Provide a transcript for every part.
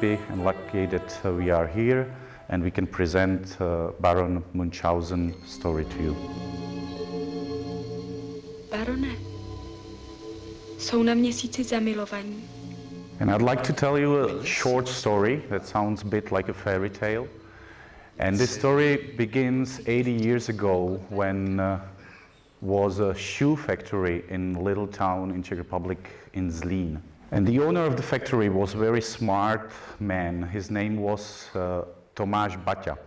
happy and lucky that we are here and we can present Baron Munchausen's story to you. Barone, jsou na měsíci zamilovaní. And I'd like to tell you a short story that sounds a bit like a fairy tale. And this story begins 80 years ago when was a shoe factory in a little town in Czech Republic in Zlín. And the owner of the factory was a very smart man. His name was Tomáš Baťa.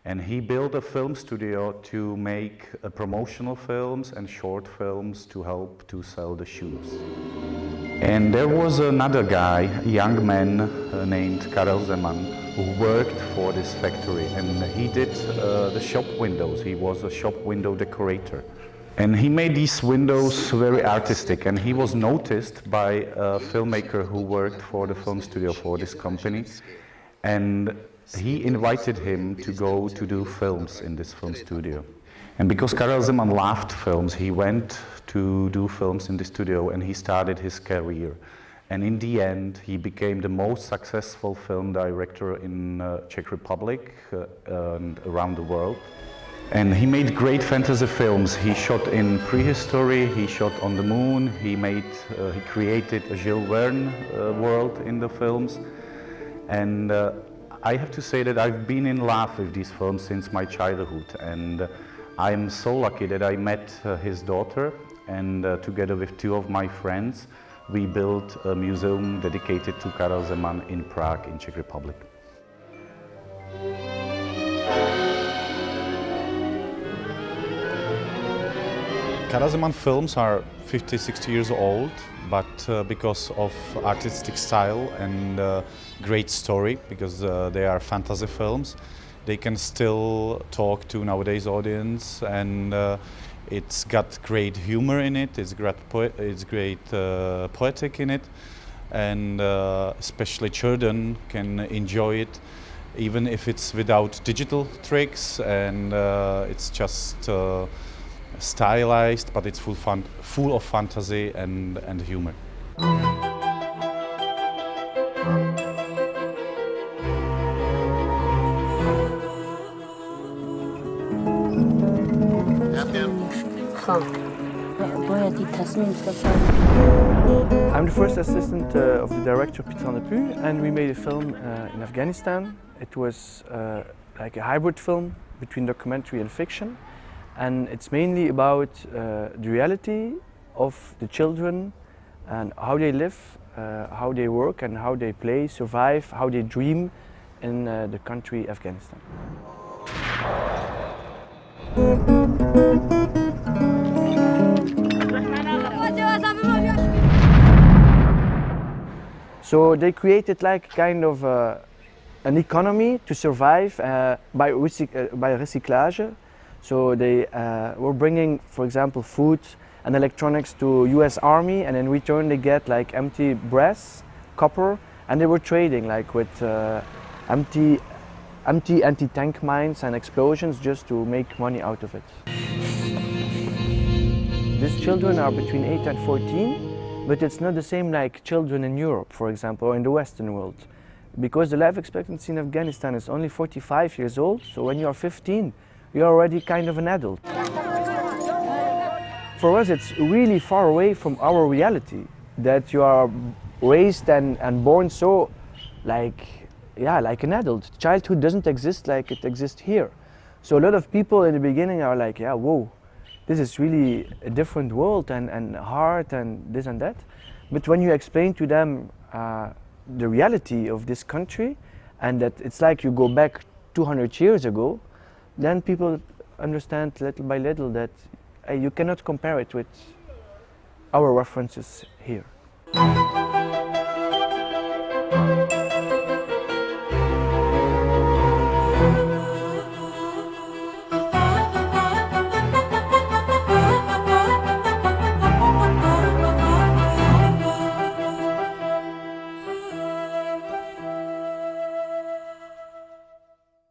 And he built a film studio to make promotional films and short films to help to sell the shoes. And there was another guy, a young man named Karel Zeman, who worked for this factory, and he did the shop windows. He was a shop window decorator. And he made these windows very artistic, and he was noticed by a filmmaker who worked for the film studio for this company. And he invited him to go to do films in this film studio. And because Karel Zeman loved films, he went to do films in the studio and he started his career. And in the end, he became the most successful film director in Czech Republic and around the world. And he made great fantasy films. He shot in prehistory, he shot on the moon, he created a Jules Verne world in the films. And I have to say that I've been in love with these films since my childhood, and I'm so lucky that I met his daughter, and together with two of my friends, we built a museum dedicated to Karel Zeman in Prague, in Czech Republic. Karel Zeman films are 50, 60 years old, but because of artistic style and great story, because they are fantasy films, they can still talk to nowadays audience, and it's got great humor in it, it's great poetic in it, and especially children can enjoy it, even if it's without digital tricks, and it's just stylized, but it's full of fantasy and humor. I'm the first assistant of the director Peter Lepu, and we made a film in Afghanistan. It was like a hybrid film between documentary and fiction. And it's mainly about the reality of the children and how they live, how they work and how they play, survive, how they dream in the country Afghanistan. So they created like kind of an economy to survive by recyclage. So they were bringing, for example, food and electronics to US Army, and in return they get like empty brass, copper, and they were trading like with empty anti-tank mines and explosions just to make money out of it. These children are between 8 and 14, but it's not the same like children in Europe, for example, or in the Western world. Because the life expectancy in Afghanistan is only 45 years old, so when you are 15, you're already kind of an adult. For us, it's really far away from our reality, that you are raised and born so like an adult. Childhood doesn't exist like it exists here. So a lot of people in the beginning are like, yeah, whoa, this is really a different world and hard and this and that. But when you explain to them the reality of this country, and that it's like you go back 200 years ago, then people understand little by little that you cannot compare it with our references here.